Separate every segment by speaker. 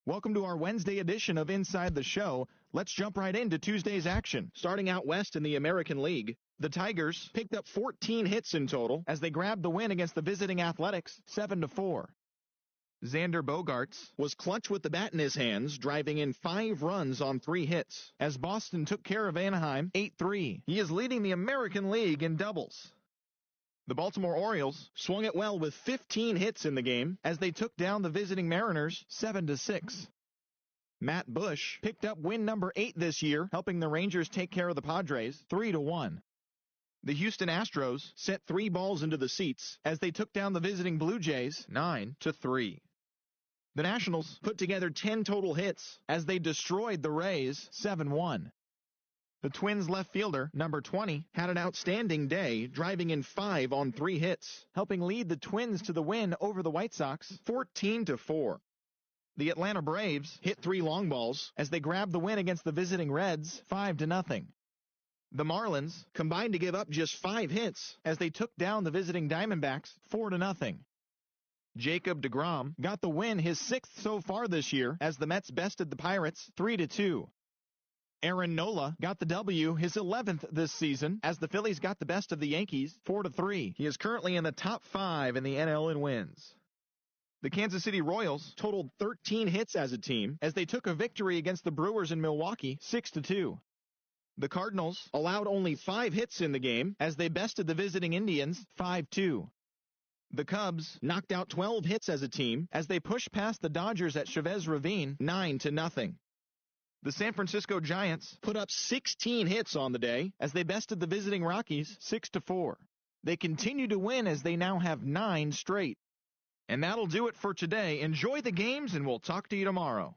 Speaker 1: Welcome to our Wednesday edition of Inside the Show. Let's jump right into Tuesday's action. Starting out west in the American League, the Tigers picked up 14 hits in total as they grabbed the win against the visiting Athletics 7-4. Xander Bogaerts was clutch with the bat in his hands, driving in 5 runs on 3 hits as Boston took care of Anaheim 8-3. He is leading the American League in doubles. The Baltimore Orioles swung it well with 15 hits in the game as they took down the visiting Mariners 7-6. Matt Bush picked up win number 8 this year, helping the Rangers take care of the Padres 3-1. The Houston Astros sent 3 balls into the seats as they took down the visiting Blue Jays 9-3. The Nationals put together 10 total hits as they destroyed the Rays 7-1. The Twins left fielder, number 20, had an outstanding day, driving in 5 on 3 hits, helping lead the Twins to the win over the White Sox 14-4. The Atlanta Braves hit 3 long balls as they grabbed the win against the visiting Reds 5-0. The Marlins combined to give up just 5 hits as they took down the visiting Diamondbacks 4-0. Jacob deGrom got the win, his 6th so far this year, as the Mets bested the Pirates 3-2. Aaron Nola got the W, his 11th this season, as the Phillies got the best of the Yankees 4-3. He is currently in the top 5 in the NL in wins. The Kansas City Royals totaled 13 hits as a team as they took a victory against the Brewers in Milwaukee 6-2. The Cardinals allowed only 5 hits in the game as they bested the visiting Indians 5-2. The Cubs knocked out 12 hits as a team as they pushed past the Dodgers at Chavez Ravine 9-0. The San Francisco Giants put up 16 hits on the day as they bested the visiting Rockies 6-4. They continue to win as they now have 9 straight. And that'll do it for today. Enjoy the games, and we'll talk to you tomorrow.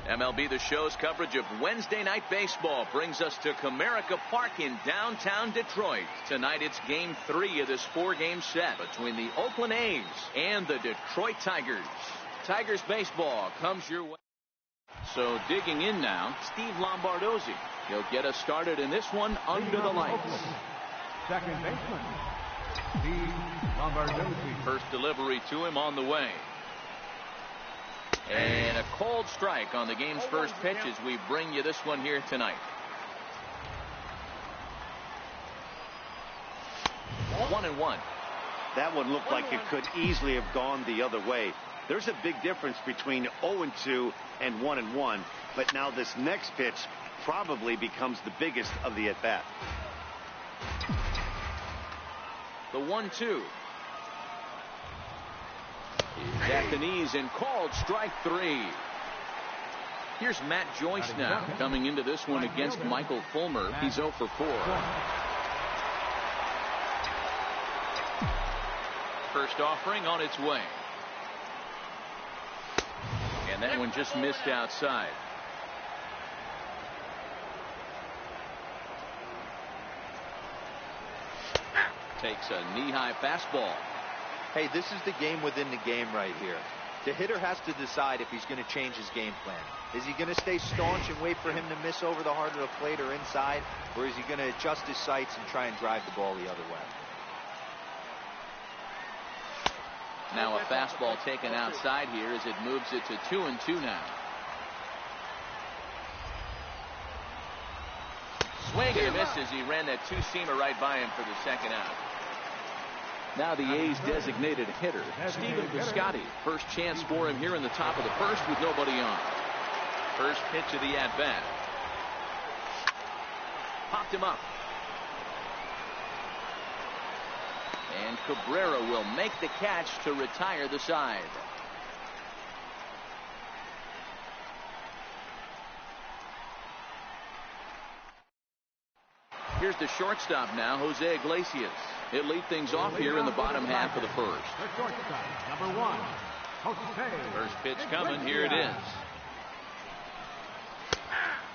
Speaker 2: MLB The Show's coverage of Wednesday Night Baseball brings us to Comerica Park in downtown Detroit. Tonight it's Game 3 of this 4-game set between the Oakland A's and the Detroit Tigers. Tigers baseball comes your way. So digging in now, Steve Lombardozzi. He'll get us started in this one under the lights.
Speaker 3: Second baseman, Steve Lombardozzi.
Speaker 2: First delivery to him on the way. And a cold strike on the game's first pitch as we bring you this one here tonight. 1-1.
Speaker 4: That one looked like it could easily have gone the other way. There's a big difference between 0-2 and 1-1, but now this next pitch probably becomes the biggest of the at-bat.
Speaker 2: The 1-2. He's at the knees and called strike 3. Here's Matt Joyce now coming into this one against Michael Fulmer. He's 0 for 4. First offering on its way. And that one just missed outside. Takes a knee-high fastball.
Speaker 5: Hey, this is the game within the game right here. The hitter has to decide if he's going to change his game plan. Is he going to stay staunch and wait for him to miss over the heart of the plate or inside, or is he going to adjust his sights and try and drive the ball the other way?
Speaker 2: Now a fastball taken outside here as it moves it to 2-2 now. Swing and a miss as he ran that two-seamer right by him for the second out. Now the A's designated hitter, Stephen Piscotty. First chance for him here in the top of the first with nobody on. First pitch of the at-bat. Popped him up. And Cabrera will make the catch to retire the side. Here's the shortstop now, Jose Iglesias. He'll lead things off here in the bottom half of the first.
Speaker 3: The shortstop, number 1, Jose.
Speaker 2: First pitch coming. Here it is.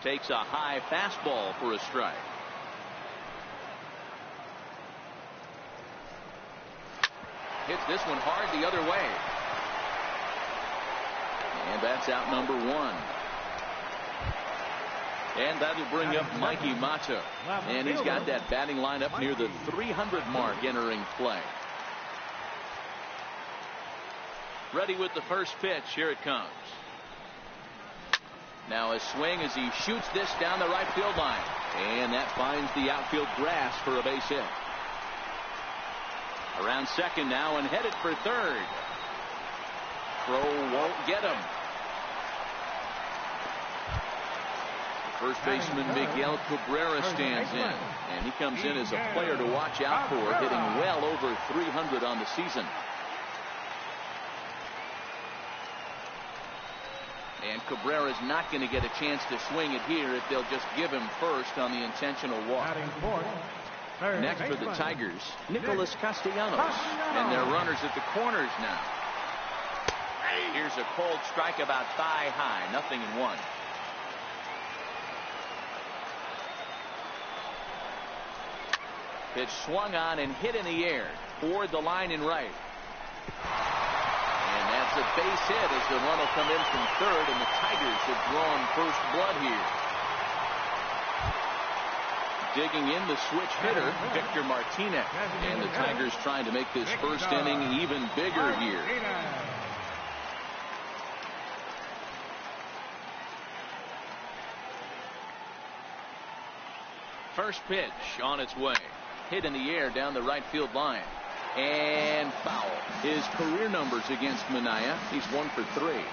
Speaker 2: Takes a high fastball for a strike. Hits this one hard the other way. And that's out number 1. And that'll bring up Mikey Mata. And he's got that batting line up near the 300 mark entering play. Ready with the first pitch. Here it comes. Now a swing as he shoots this down the right field line. And that finds the outfield grass for a base hit. Around second now and headed for third. Throw won't get him. First baseman Miguel Cabrera stands in, and he comes in as a player to watch out for, hitting well over 300 on the season. And Cabrera's not going to get a chance to swing it here if they'll just give him first on the intentional walk. Next for the Tigers, Nicholas Castellanos, and their runners at the corners now. Here's a cold strike about thigh high, 0-1. Pitch swung on and hit in the air toward the line and right. And that's a base hit as the run will come in from third, and the Tigers have drawn first blood here. Digging in the switch hitter, Victor Martinez. And the Tigers trying to make this first inning even bigger here. First pitch on its way. Hit in the air down the right field line. And foul. His career numbers against Minaya, he's 1 for 3.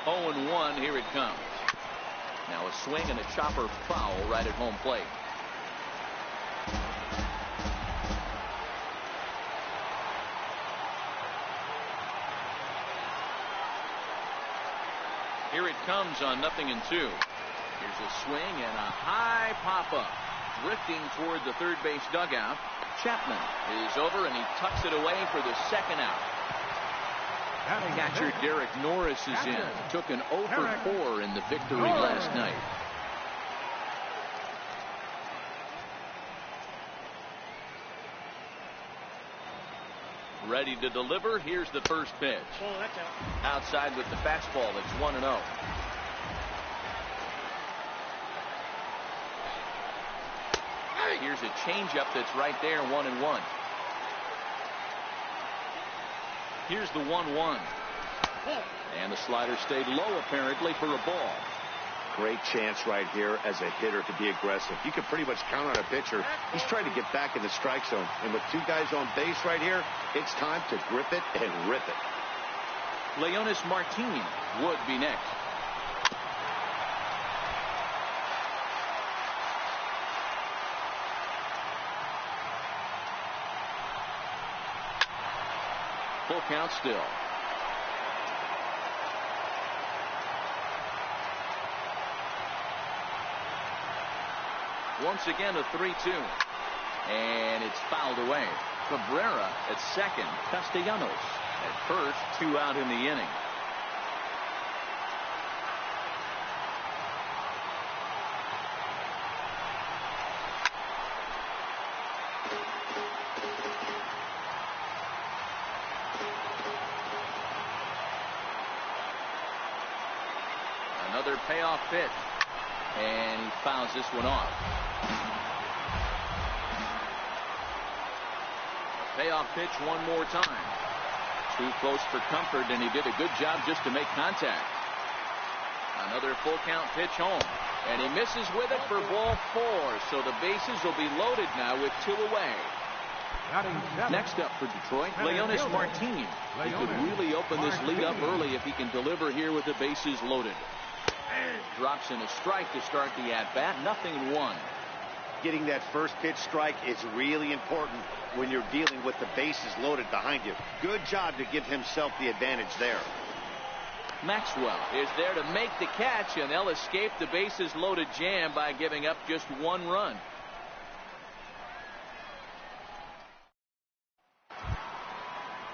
Speaker 2: 0-1, here it comes. Now a swing and a chopper foul right at home plate. Here it comes on 0-2. Here's a swing and a high pop-up. Drifting toward the third base dugout. Chapman is over and he tucks it away for the second out. Catcher Derek Norris is in. Took an 0 for 4 in the victory last night. Ready to deliver. Here's the first pitch. Outside with the fastball. It's 1-0. Here's a changeup that's right there, 1-1. Here's the 1-1. And the slider stayed low apparently for a ball.
Speaker 4: Great chance right here as a hitter to be aggressive. You can pretty much count on a pitcher. He's trying to get back in the strike zone. And with 2 guys on base right here, it's time to grip it and rip it.
Speaker 2: Leonis Martin would be next. Full count still. Once again a 3-2. And it's fouled away. Cabrera at second. Castellanos at first. 2 out in the inning. Another payoff pitch. And he fouls this one off. A payoff pitch one more time. Too close for comfort, and he did a good job just to make contact. Another full count pitch home. And he misses with it for ball 4. So the bases will be loaded now with 2 away. Next up for Detroit, Leonis Martin. He could really open this lead up early if he can deliver here with the bases loaded. Drops in a strike to start the at-bat. 0-1.
Speaker 4: Getting that first pitch strike is really important when you're dealing with the bases loaded behind you. Good job to give himself the advantage there.
Speaker 2: Maxwell is there to make the catch, and they'll escape the bases loaded jam by giving up just 1 run.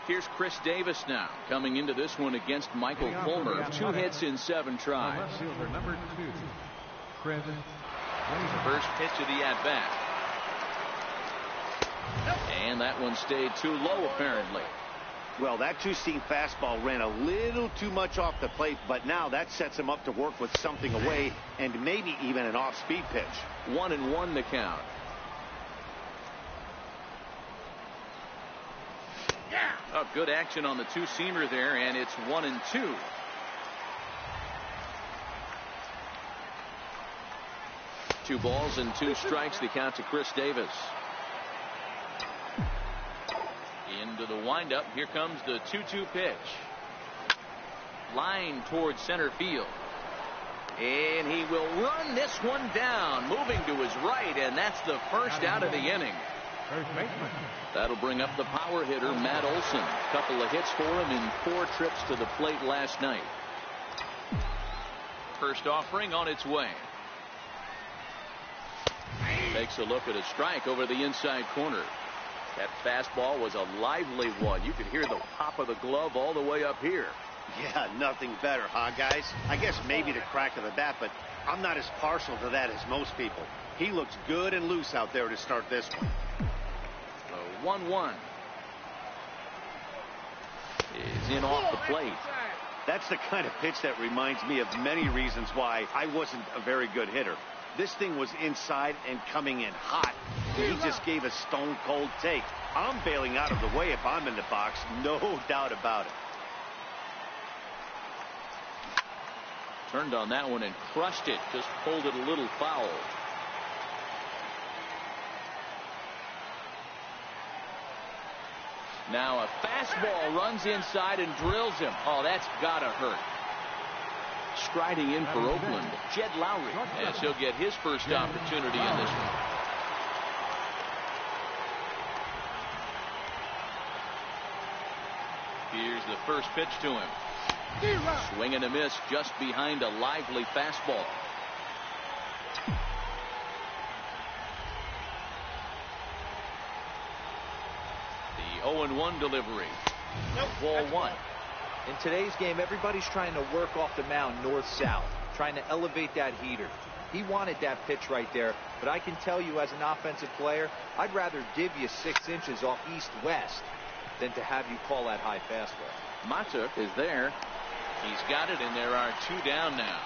Speaker 2: Here's Chris Davis now, coming into this one against Michael Fulmer. 2 hits in 7 tries.
Speaker 3: Number 2, Chris.
Speaker 2: First pitch of the at-bat. And that one stayed too low, apparently.
Speaker 4: Well, that two-seam fastball ran a little too much off the plate, but now that sets him up to work with something away and maybe even an off-speed pitch.
Speaker 2: 1-1 the count. Oh, good action on the two-seamer there, and it's 1-2. Two balls and 2 strikes to count to Chris Davis. Into the windup. Here comes the 2-2 pitch. Line towards center field. And he will run this one down, moving to his right, and that's the first out of the inning. That'll bring up the power hitter, Matt Olson. A couple of hits for him in 4 trips to the plate last night. First offering on its way. Takes a look at a strike over the inside corner. That fastball was a lively one. You could hear the pop of the glove all the way up here.
Speaker 4: Yeah, nothing better, huh, guys? I guess maybe the crack of the bat, but I'm not as partial to that as most people. He looks good and loose out there to start this one.
Speaker 2: 1-1 is in off the plate.
Speaker 4: That's the kind of pitch that reminds me of many reasons why I wasn't a very good hitter. This thing was inside and coming in hot. He just gave a stone-cold take. I'm bailing out of the way if I'm in the box, no doubt about it.
Speaker 2: Turned on that one and crushed it. Just pulled it a little foul. Now a fastball runs inside and drills him. Oh, that's gotta hurt. Striding in for Oakland, Jed Lowry, as he'll get his first opportunity in this one. Here's the first pitch to him. Swing and a miss just behind a lively fastball. The 0-1 delivery. Ball 1.
Speaker 5: In today's game, everybody's trying to work off the mound north-south, trying to elevate that heater. He wanted that pitch right there, but I can tell you as an offensive player, I'd rather give you 6 inches off east-west than to have you call that high fastball.
Speaker 2: Matuk is there. He's got it, and there are 2 down now.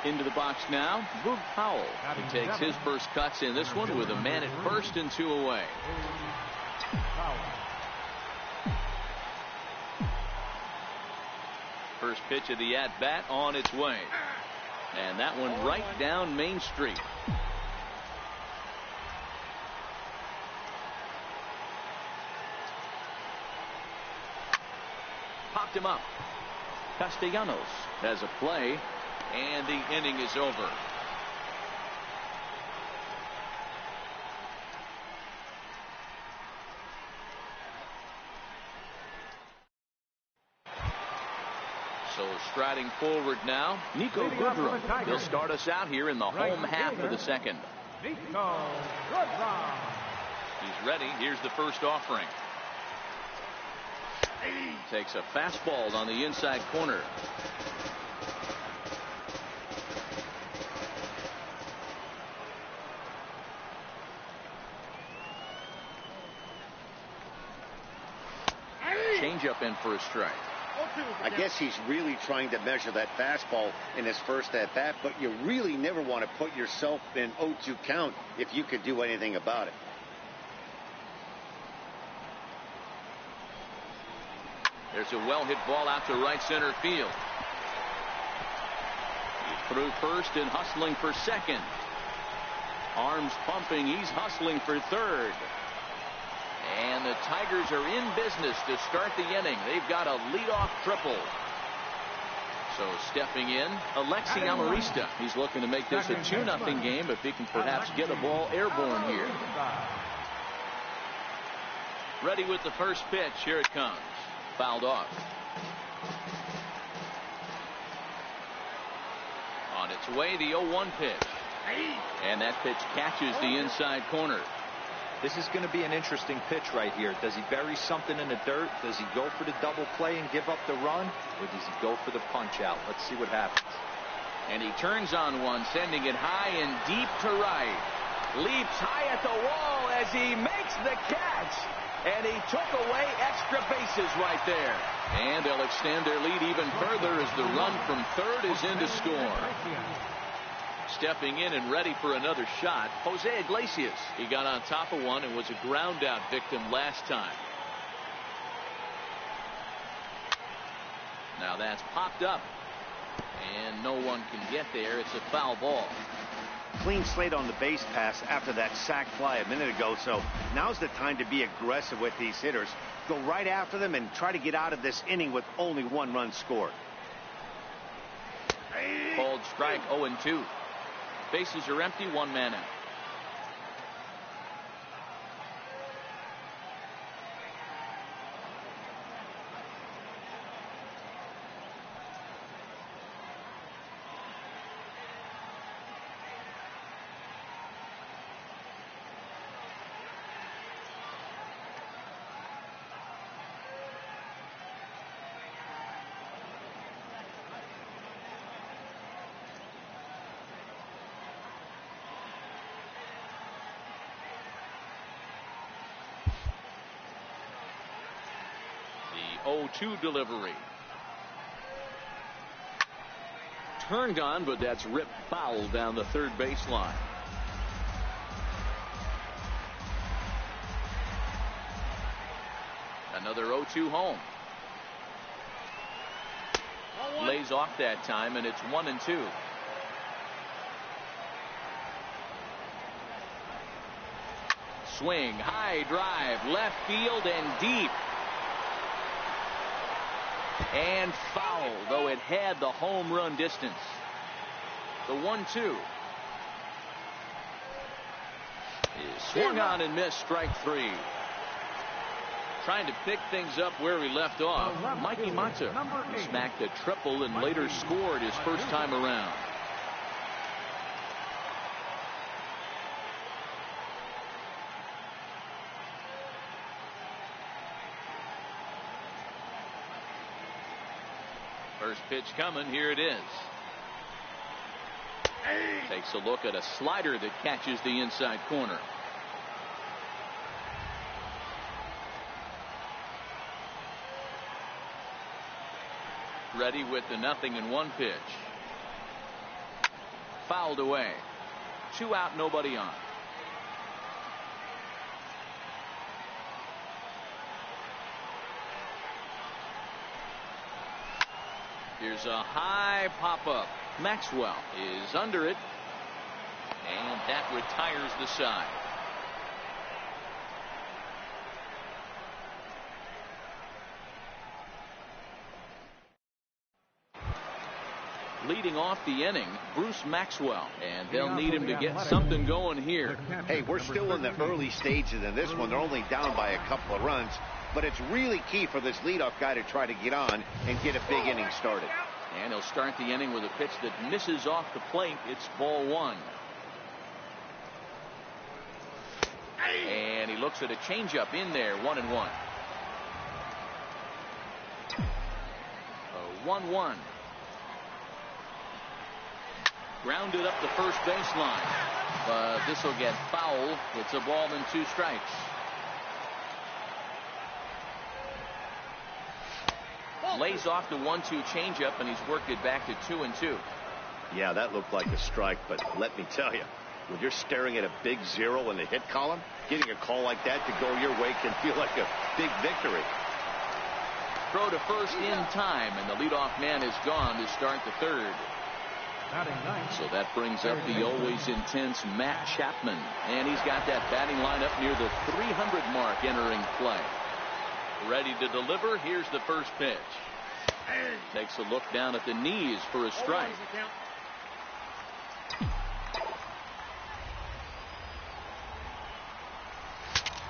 Speaker 2: Into the box now, Boog Powell. He takes his first cuts in this one with a man at first and 2 away. First pitch of the at-bat on its way. And that one right down Main Street. Popped him up. Castellanos has a play, and the inning is over. So striding forward now, Nico Goodrum. He'll start us out here in the home half of the second.
Speaker 3: Nico Goodrum.
Speaker 2: He's ready. Here's the first offering. Takes a fastball on the inside corner. Changeup in for a strike.
Speaker 4: I guess he's really trying to measure that fastball in his first at-bat, but you really never want to put yourself in 0-2 count if you could do anything about it.
Speaker 2: There's a well-hit ball out to right center field. He's through first and hustling for second. Arms pumping. He's hustling for third. And the Tigers are in business to start the inning. They've got a leadoff triple. So stepping in, Alexi Amarista. He's looking to make this a 2-0 game if he can perhaps get a ball airborne here. Ready with the first pitch. Here it comes. Fouled off. On its way, the 0-1 pitch. And that pitch catches the inside corner.
Speaker 5: This is going to be an interesting pitch right here. Does he bury something in the dirt? Does he go for the double play and give up the run? Or does he go for the punch out? Let's see what happens.
Speaker 2: And he turns on one, sending it high and deep to right. Leaps high at the wall as he makes the catch. And he took away extra bases right there. And they'll extend their lead even further as the run from third is in to score. Stepping in and ready for another shot, Jose Iglesias. He got on top of one and was a ground out victim last time. Now that's popped up. And no one can get there. It's a foul ball.
Speaker 4: Clean slate on the base pass after that sac fly a minute ago, so now's the time to be aggressive with these hitters. Go right after them and try to get out of this inning with only 1 run scored.
Speaker 2: Called strike 0-2. Bases are empty, 1 man out. The 0-2 delivery. Turned on, but that's ripped foul down the third baseline. Another 0-2 home. Lays off that time, and it's 1-2. Swing, high drive, left field and deep. And foul, though it had the home run distance. The 1-2 is swung on and missed, strike 3. Trying to pick things up where he left off. Mikey Mata smacked a triple and later scored his first time around. First pitch coming. Here it is. Takes a look at a slider that catches the inside corner. Ready with the 0-1 pitch. Fouled away. 2 out, nobody on. Here's a high pop-up. Maxwell is under it, and that retires the side. Leading off the inning, Bruce Maxwell, and they'll need him to get something going here.
Speaker 4: Hey, we're still in the early stages in this one. They're only down by a couple of runs, but it's really key for this leadoff guy to try to get on and get a big inning started.
Speaker 2: And he'll start the inning with a pitch that misses off the plate. It's ball 1. And he looks at a changeup in there, 1-1. 1-1. Grounded up the first baseline, but this will get foul. It's a ball and 2 strikes. Lays off the 1-2 changeup, and he's worked it back to 2-2.
Speaker 4: Yeah, that looked like a strike, but let me tell you, when you're staring at a big 0 in the hit column, getting a call like that to go your way can feel like a big victory.
Speaker 2: Throw to first in time, and the leadoff man is gone to start the third.
Speaker 3: Batting ninth.
Speaker 2: So that brings up the always intense Matt Chapman. And he's got that batting lineup near the 300 mark entering play. Ready to deliver. Here's the first pitch. Takes a look down at the knees for a strike.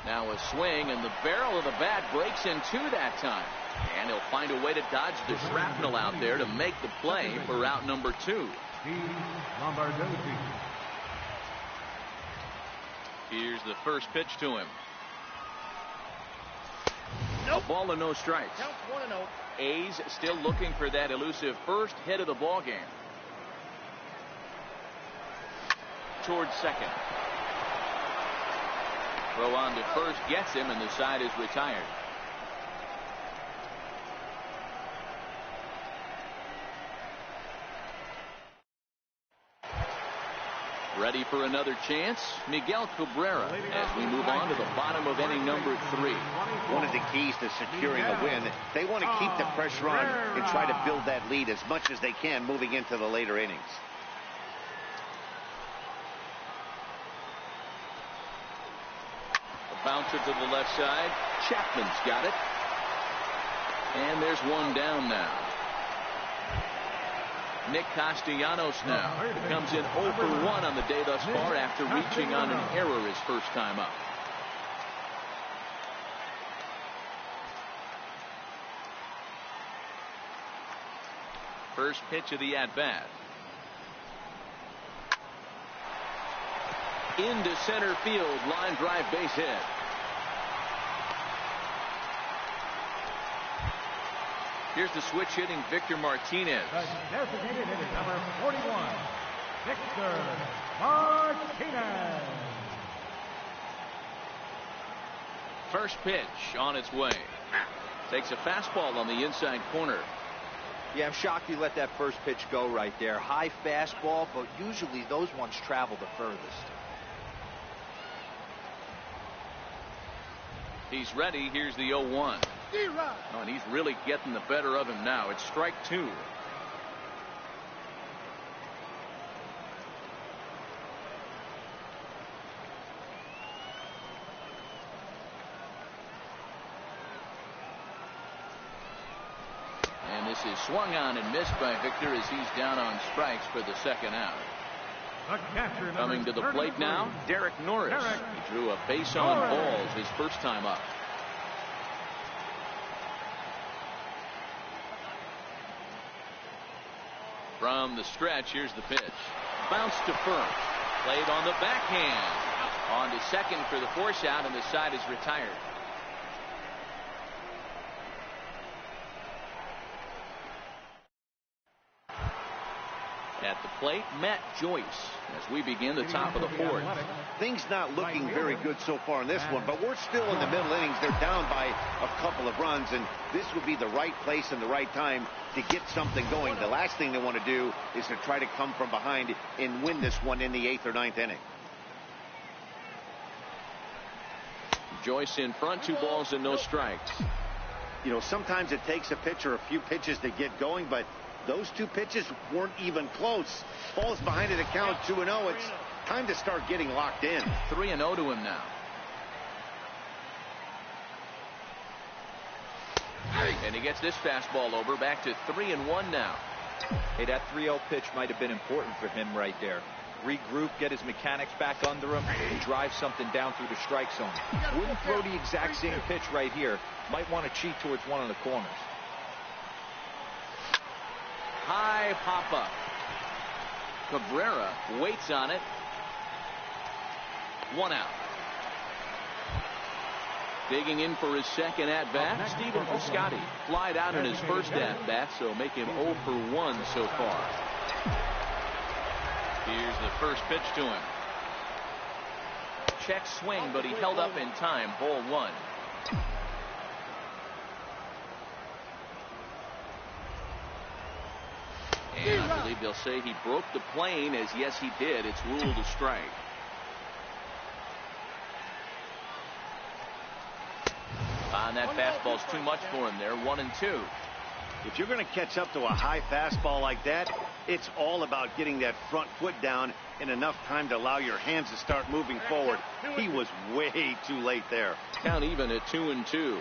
Speaker 2: Now a swing, and the barrel of the bat breaks in two that time. And he'll find a way to dodge the shrapnel out there to make the play for out number 2. Here's the first pitch to him. A ball and no strikes.
Speaker 6: Count 1-0.
Speaker 2: A's still looking for that elusive first hit of the ball game. Towards second. Throw on to first gets him, and the side is retired. Ready for another chance, Miguel Cabrera, as we move on to the bottom of inning number 3.
Speaker 4: One of the keys to securing a win, they want to keep the pressure on and try to build that lead as much as they can moving into the later innings.
Speaker 2: A bouncer to the left side. Chapman's got it. And there's one down now. Nick Castellanos now comes in 0 for 1 on the day thus far after reaching on an error his first time up. First pitch of the at-bat. Into center field, line drive base hit. Here's the switch hitting Victor Martinez.
Speaker 3: The designated hitter, number 41, Victor Martinez.
Speaker 2: First pitch on its way. Takes a fastball on the inside corner.
Speaker 5: Yeah, I'm shocked he let that first pitch go right there. High fastball, but usually those ones travel the furthest.
Speaker 2: He's ready. Here's the 0-1. Oh, and he's really getting the better of him now. It's strike 2. And this is swung on and missed by Victor as he's down on strikes for the second out.
Speaker 3: The catcher,
Speaker 2: Coming to the plate now, Derek Norris. He drew a base on balls his first time up. From the stretch, here's the pitch. Bounce to first. Played on the backhand. On to second for the force out, and the side is retired. At the plate, Matt Joyce, as we begin the top of the 4th.
Speaker 4: Things not looking very good so far in this one, but we're still in the middle innings. They're down by a couple of runs, and this would be the right place and the right time to get something going. The last thing they want to do is to try to come from behind and win this one in the 8th or 9th inning.
Speaker 2: Joyce in front, 2 balls and no strikes.
Speaker 4: You know, sometimes it takes a pitcher a few pitches to get going, but those 2 pitches weren't even close. Falls behind it at count 2-0. It's time to start getting locked in.
Speaker 2: 3-0 to him now. And he gets this fastball over, back to 3-1 now.
Speaker 5: Hey, that 3-0 pitch might have been important for him right there. Regroup, get his mechanics back under him, and drive something down through the strike zone. Wouldn't throw the exact same pitch right here. Might want to cheat towards one of the corners.
Speaker 2: High pop-up. Cabrera waits on it. 1 out. Digging in for his second at-bat, Stephen Piscotty. Flied out in his first at-bat, so make him 0 for 1 so far. Here's the first pitch to him. Check swing, but he held up in time. Ball 1. And I believe they'll say he broke the plane, as yes he did. It's ruled a strike. And that fastball's too much for him there. 1-2.
Speaker 4: If you're going to catch up to a high fastball like that, it's all about getting that front foot down in enough time to allow your hands to start moving forward. He was way too late there.
Speaker 2: Count even at 2-2.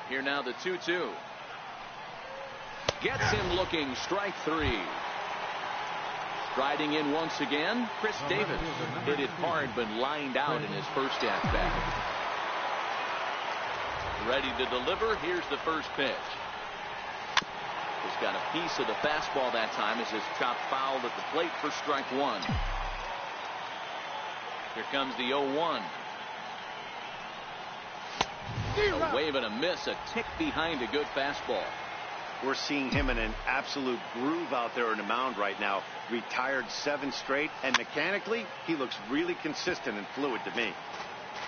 Speaker 2: Here now the 2-2. Gets him looking. Strike three. Striding in once again, Chris Davis hit it hard but lined out in his first at bat. Ready to deliver. Here's the first pitch. Just got a piece of the fastball that time as his chop fouled at the plate for strike one. Here comes the 0-1. A wave and a miss, a tick behind a good fastball.
Speaker 4: We're seeing him in an absolute groove out there in the mound right now. Retired 7 straight, and mechanically, he looks really consistent and fluid to me.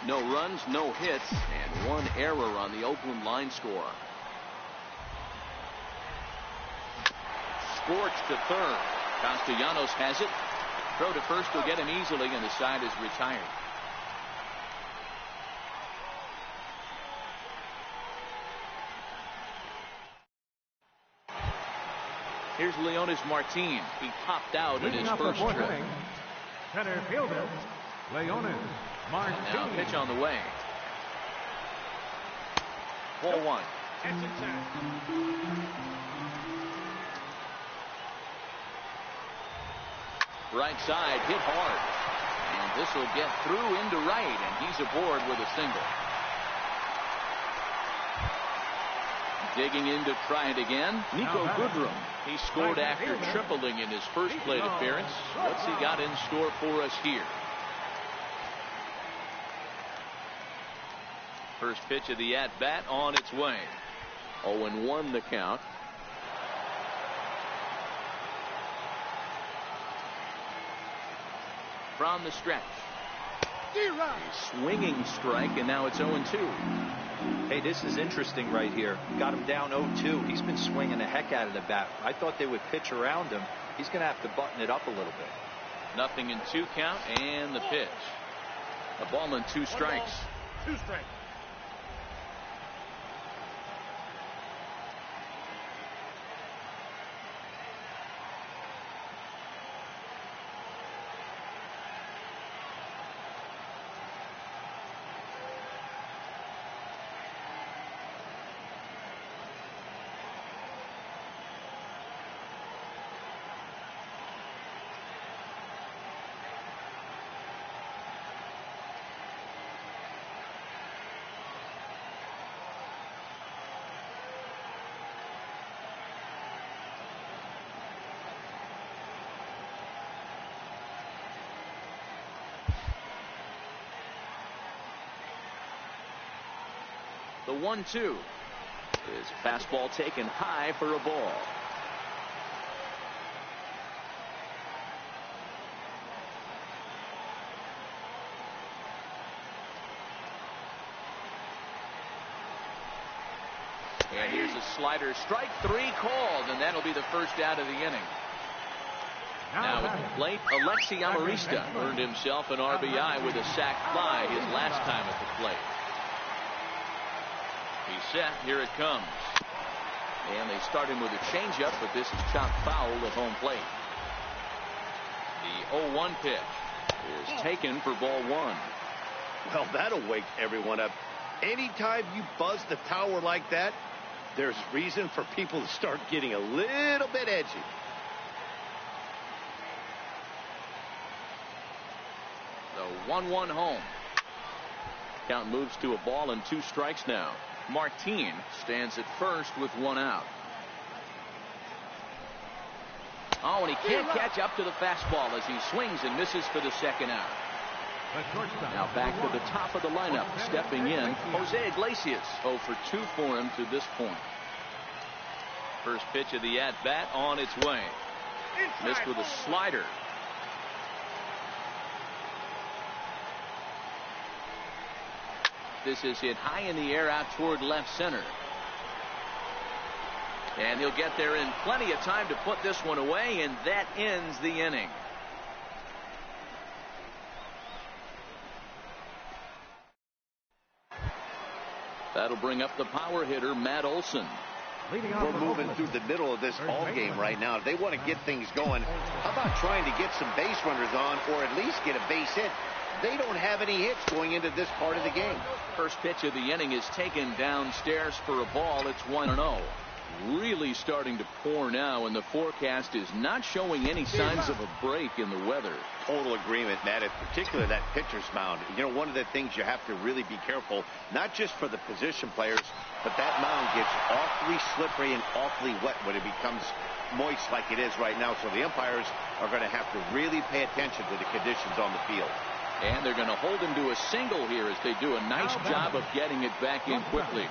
Speaker 2: No runs, no hits, and 1 error on the Oakland line score. Scorched to third. Castellanos has it. Throw to first will get him easily, and the side is retired. Here's Leonis Martin. He popped out in his first trip.
Speaker 3: Center fielder, Leonis Martin.
Speaker 2: Now pitch on the way. Ball one. Right side hit hard. And this will get through into right, and he's aboard with a single. Digging in to try it again, Nico Goodrum. He scored after tripling in his first plate appearance. What's he got in store for us here? First pitch of the at-bat on its way. 0-1 the count. From the stretch. A swinging strike, and now it's 0-2.
Speaker 5: Hey, this is interesting right here. Got him down 0-2. He's been swinging the heck out of the bat. I thought they would pitch around him. He's going to have to button it up a little bit.
Speaker 2: 0-2 count, and the pitch. A ball and 2 strikes.
Speaker 3: 2 strikes.
Speaker 2: The 1-2 is fastball taken high for a ball. And here's a slider. Strike 3 called, and that'll be the first out of the inning. Now at the plate, Alexi Amarista earned himself an RBI with a sac fly his last time at the plate. He's set. Here it comes. And they start him with a changeup, but this is chopped foul at home plate. The 0-1 pitch is taken for ball 1.
Speaker 4: Well, that'll wake everyone up. Anytime you buzz the tower like that, there's reason for people to start getting a little bit edgy.
Speaker 2: The 1-1 home. Count moves to a ball and 2 strikes now. Martin stands at first with 1 out. Oh, and he can't catch up to the fastball as he swings and misses for the second out. Now back to the top of the lineup. Stepping in, Jose Iglesias. 0 for 2 for him to this point. First pitch of the at-bat on its way. Missed with a slider. This is hit high in the air out toward left center. And he'll get there in plenty of time to put this one away, and that ends the inning. That'll bring up the power hitter, Matt Olson.
Speaker 3: Leading off
Speaker 4: We're
Speaker 3: for
Speaker 4: moving
Speaker 3: Oakland,
Speaker 4: through the middle of this
Speaker 3: third
Speaker 4: ball
Speaker 3: baseman.
Speaker 4: game right now. If they want to get things going, how about trying to get some base runners on or at least get a base hit? They don't have any hits going into this part of the game.
Speaker 2: First pitch of the inning is taken downstairs for a ball. It's 1-0. Really starting to pour now, and the forecast is not showing any signs of a break in the weather.
Speaker 4: Total agreement, Matt, in particular that pitcher's mound. You know, one of the things you have to really be careful, not just for the position players, but that mound gets awfully slippery and awfully wet when it becomes moist like it is right now. So the umpires are going to have to really pay attention to the conditions on the field.
Speaker 2: And they're going to hold him to a single here as they do a nice job of getting it back in quickly.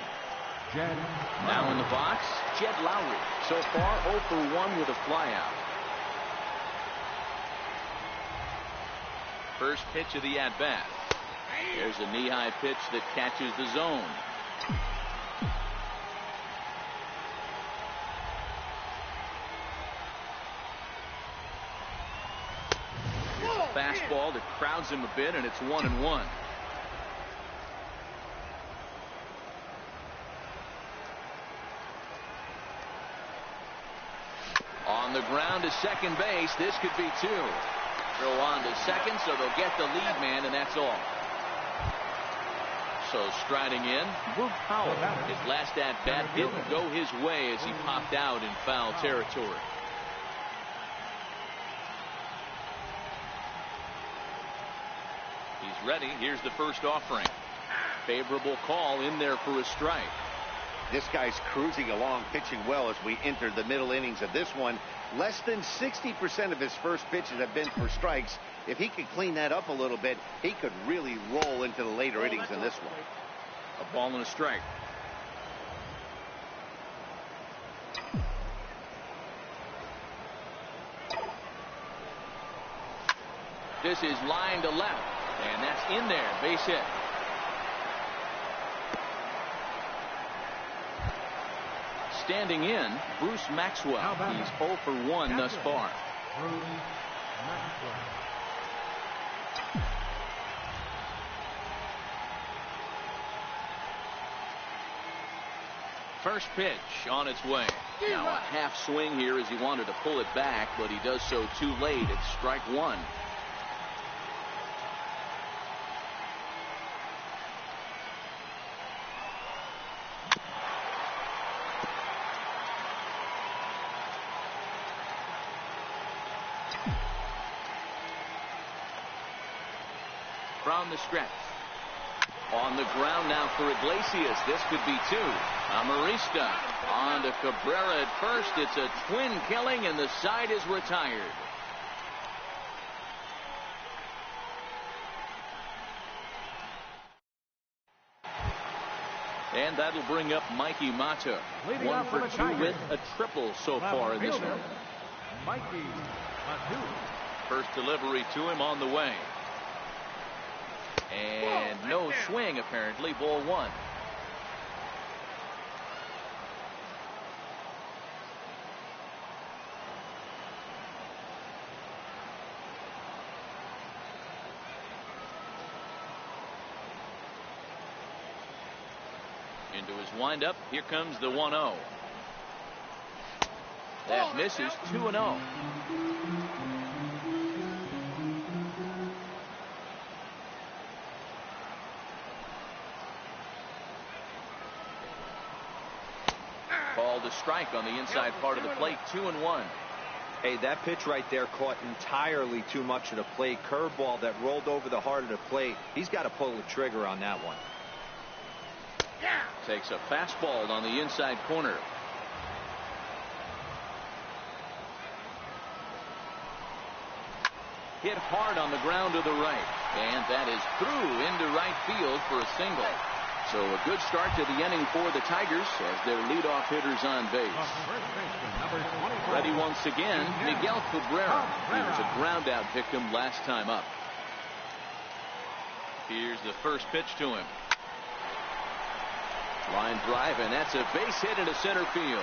Speaker 2: Now in the box, Jed Lowry. So far 0 for 1 with a flyout. First pitch of the at-bat. There's a knee-high pitch that catches the zone. Fastball that crowds him a bit, and it's 1-1. On the ground to second base. This could be 2. Throw on to second, so they'll get the lead man, and that's all. So striding in, Luke Powell. His last at-bat didn't go his way as he popped out in foul territory. He's ready. Here's the first offering. Favorable call in there for a strike.
Speaker 4: This guy's cruising along, pitching well as we enter the middle innings of this one. Less than 60% of his first pitches have been for strikes. If he could clean that up a little bit, he could really roll into the later innings in this one.
Speaker 2: A ball and a strike. This is line to left, and that's in there. Base hit. Standing in, Bruce Maxwell. He's 0 for 1 thus far.
Speaker 3: Bruce Maxwell.
Speaker 2: First pitch on its way. Now a half swing here as he wanted to pull it back, but he does so too late. It's strike 1. From the stretch. On the ground now for Iglesias. This could be 2. Amarista on to Cabrera at first. It's a twin killing, and the side is retired. And that'll bring up Mikey Mata. 1 for 2 with a triple so far in this one.
Speaker 3: Mikey Matu.
Speaker 2: First delivery to him on the way. And no swing, apparently. Ball 1. Into his windup. Here comes the 1-0. That misses. 2-0. Called a strike on the inside part of the plate. 2-1.
Speaker 5: Hey, that pitch right there caught entirely too much of the plate. Curveball that rolled over the heart of the plate. He's got to pull the trigger on that one.
Speaker 2: Takes a fastball on the inside corner. Hit hard on the ground to the right. And that is through into right field for a single. So a good start to the inning for the Tigers as their leadoff hitters on base. Ready once again, Miguel Cabrera. He was a ground out victim last time up. Here's the first pitch to him. Line drive, and that's a base hit into center field.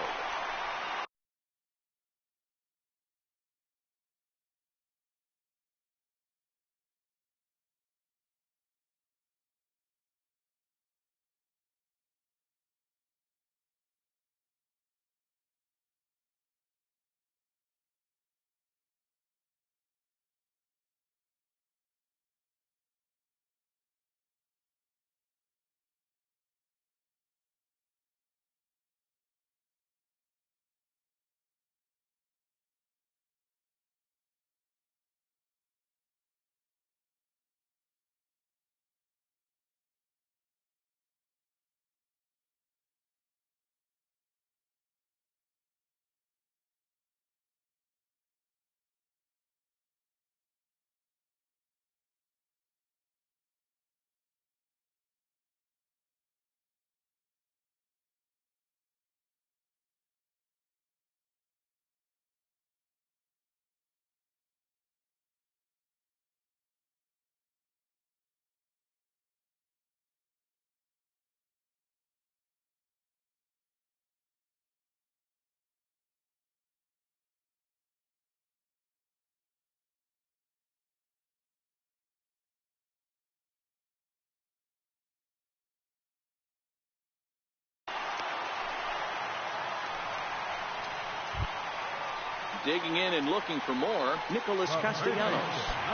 Speaker 2: Digging in and looking for more, Nicholas Castellanos.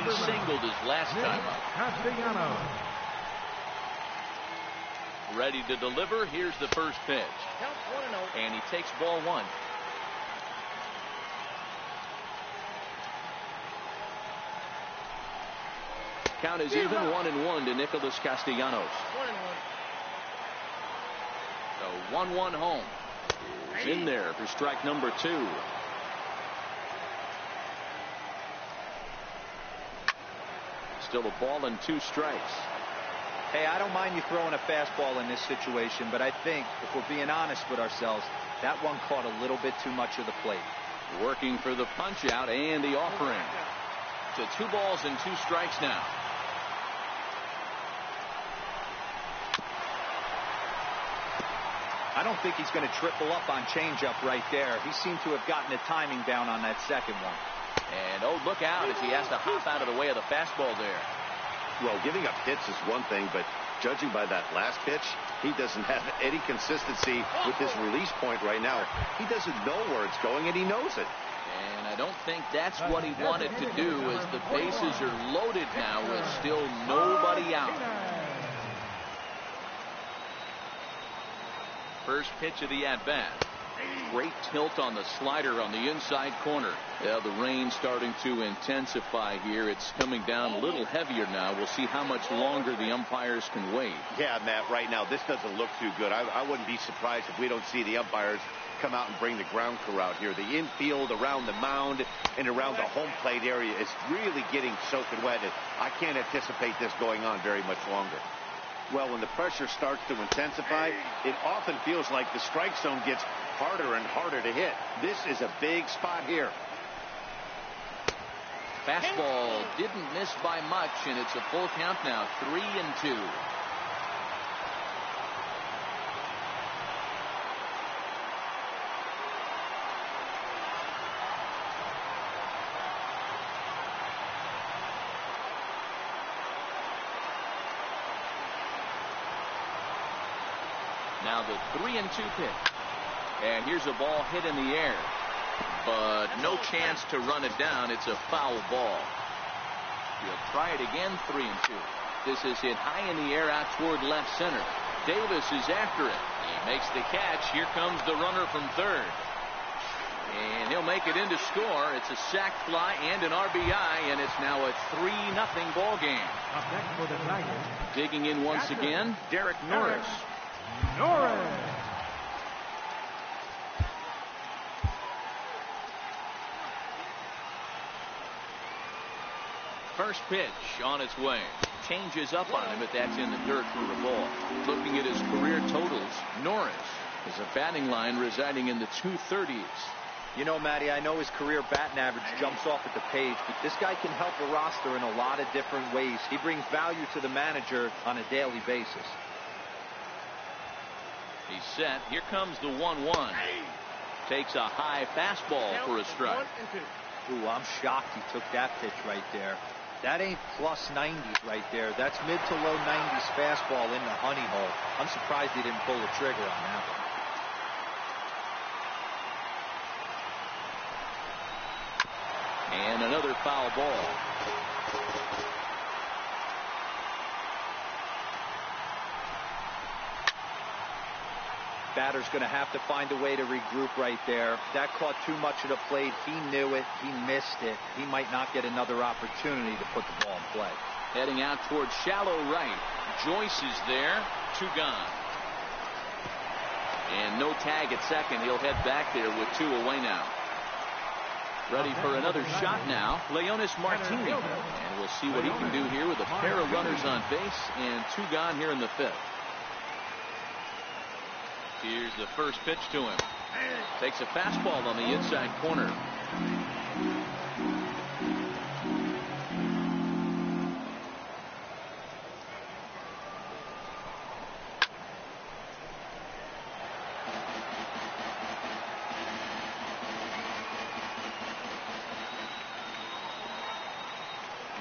Speaker 2: He singled his last time up.
Speaker 3: Castellanos.
Speaker 2: Ready to deliver. Here's the first pitch. And he takes ball one. Count is even 1-1 to Nicholas Castellanos. The 1-1 home is in there for strike number 2. Still a ball and 2 strikes.
Speaker 5: Hey, I don't mind you throwing a fastball in this situation, but I think if we're being honest with ourselves, that one caught a little bit too much of the plate.
Speaker 2: Working for the punch out and the offering. So 2 balls and 2 strikes now.
Speaker 5: I don't think he's going to triple up on changeup right there. He seemed to have gotten the timing down on that second one.
Speaker 2: And oh, look out as he has to hop out of the way of the fastball there.
Speaker 4: Well, giving up hits is one thing, but judging by that last pitch, he doesn't have any consistency with his release point right now. He doesn't know where it's going, and he knows it.
Speaker 2: And I don't think that's what he wanted to do, as the bases are loaded now with still nobody out. First pitch of the at-bat. Great tilt on the slider on the inside corner. Yeah, the rain starting to intensify here. It's coming down a little heavier now. We'll see how much longer the umpires can wait.
Speaker 4: Yeah, Matt, right now this doesn't look too good. I wouldn't be surprised if we don't see the umpires come out and bring the ground crew out here. The infield around the mound and around the home plate area is really getting soaking wet. I can't anticipate this going on very much longer. Well, when the pressure starts to intensify, it often feels like the strike zone gets harder and harder to hit. This is a big spot here.
Speaker 2: Fastball didn't miss by much, and it's a full count now, 3-2. Now the 3-2 pitch. And here's a ball hit in the air. But no chance to run it down. It's a foul ball. He'll try it again, 3-2. This is hit high in the air out toward left center. Davis is after it. He makes the catch. Here comes the runner from third. And he'll make it in to score. It's a sac fly and an RBI, and it's now a 3-0 ball game.
Speaker 3: Up next for the Tigers.
Speaker 2: Digging in once again, Derek Norris. First pitch on its way. Changes up on him, but that's in the dirt for a ball. Looking at his career totals, Norris is a batting line residing in the 230s.
Speaker 5: You know, Matty, I know his career batting average jumps off at the page, but this guy can help a roster in a lot of different ways. He brings value to the manager on a daily basis.
Speaker 2: He's set. Here comes the 1-1. Takes a high fastball for a strike.
Speaker 5: Ooh, I'm shocked he took that pitch right there. That ain't plus 90s right there. That's mid to low 90s fastball in the honey hole. I'm surprised he didn't pull the trigger on that one.
Speaker 2: And another foul ball.
Speaker 5: Batter's going to have to find a way to regroup right there. That caught too much of the plate. He knew it. He missed it. He might not get another opportunity to put the ball in play.
Speaker 2: Heading out towards shallow right. Joyce is there. 2 gone. And no tag at second. He'll head back there with 2 away now. Ready for another shot now, Leonis Martini. And we'll see what he can do here with a pair of runners on base and 2 gone here in the 5th. Here's the first pitch to him. Takes a fastball on the inside corner.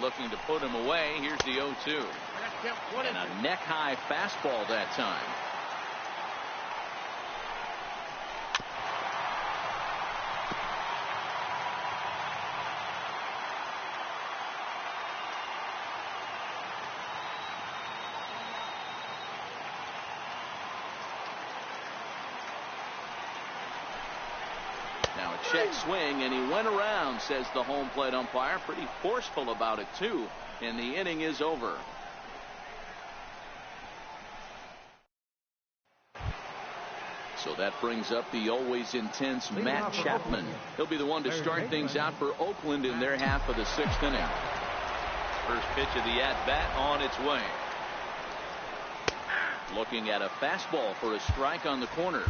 Speaker 2: Looking to put him away. Here's the 0-2. And a neck-high fastball that time. check swing, and he went around, says the home plate umpire. Pretty forceful about it, too. And the inning is over. So that brings up the always intense Matt Chapman. He'll be the one to start things out for Oakland in their half of the 6th inning. First pitch of the at-bat on its way. Looking at a fastball for a strike on the corner.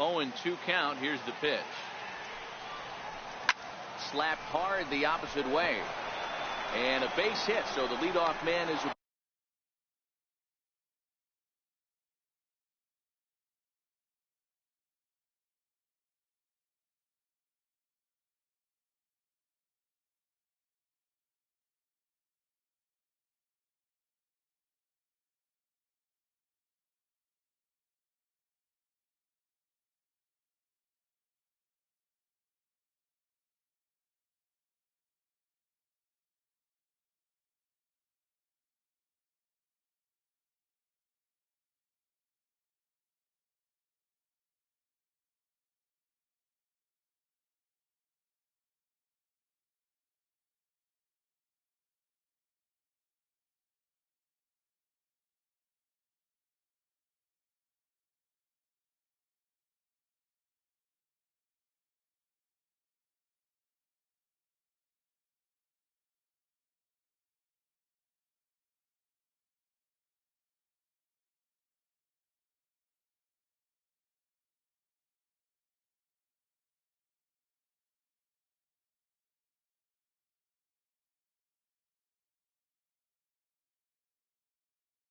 Speaker 2: Oh, and 2 count. Here's the pitch. Slapped hard the opposite way. And a base hit, so the leadoff man is.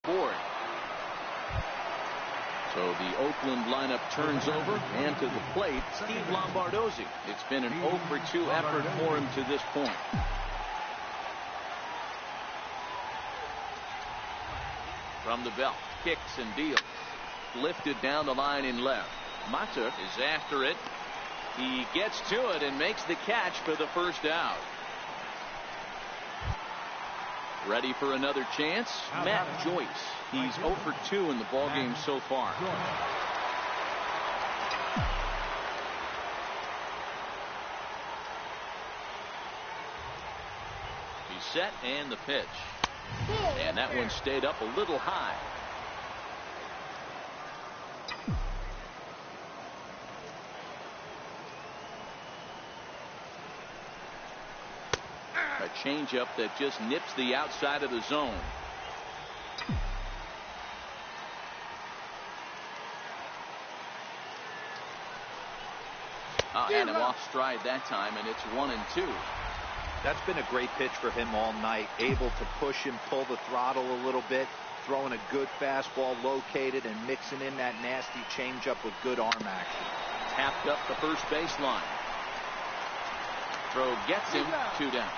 Speaker 2: Board. So the Oakland lineup turns over, and to the plate, Steve Lombardozzi. It's been an 0 for 2 effort for him to this point. From the belt, kicks and deals. Lifted down the line in left. Mata is after it. He gets to it and makes the catch for the first out. Ready for another chance? Matt Joyce. He's 0 for 2 in the ballgame so far. He's set, and the pitch. And that one stayed up a little high. A changeup that just nips the outside of the zone. Had him off stride that time, and it's 1-2.
Speaker 5: That's been a great pitch for him all night. Able to push him, pull the throttle a little bit, throwing a good fastball located, and mixing in that nasty changeup with good arm action.
Speaker 2: Tapped up the first baseline. Throw gets him. 2 down.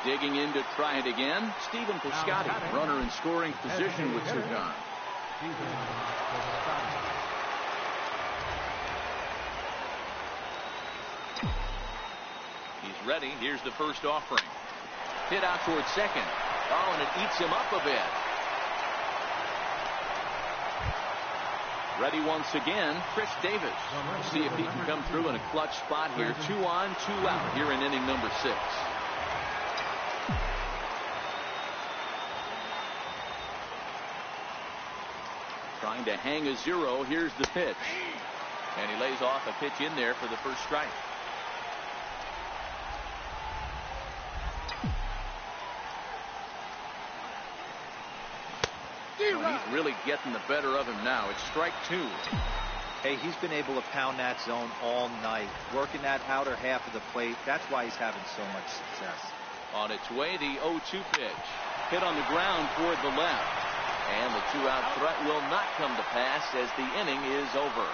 Speaker 2: Digging in to try it again. Stephen Piscotty, runner in scoring position with 2 gone. He's ready. Here's the first offering. Hit out towards second. Oh, and it eats him up a bit. Ready once again, Chris Davis. See if he can come through in a clutch spot here. 2 on, 2 out here in inning number 6. Trying to hang a 0. Here's the pitch. And he lays off a pitch in there for the first strike. He's really getting the better of him now. It's strike 2.
Speaker 5: Hey, he's been able to pound that zone all night, working that outer half of the plate. That's why he's having so much success.
Speaker 2: On its way, the 0-2 pitch. Hit on the ground toward the left. And the 2-out threat will not come to pass as the inning is over.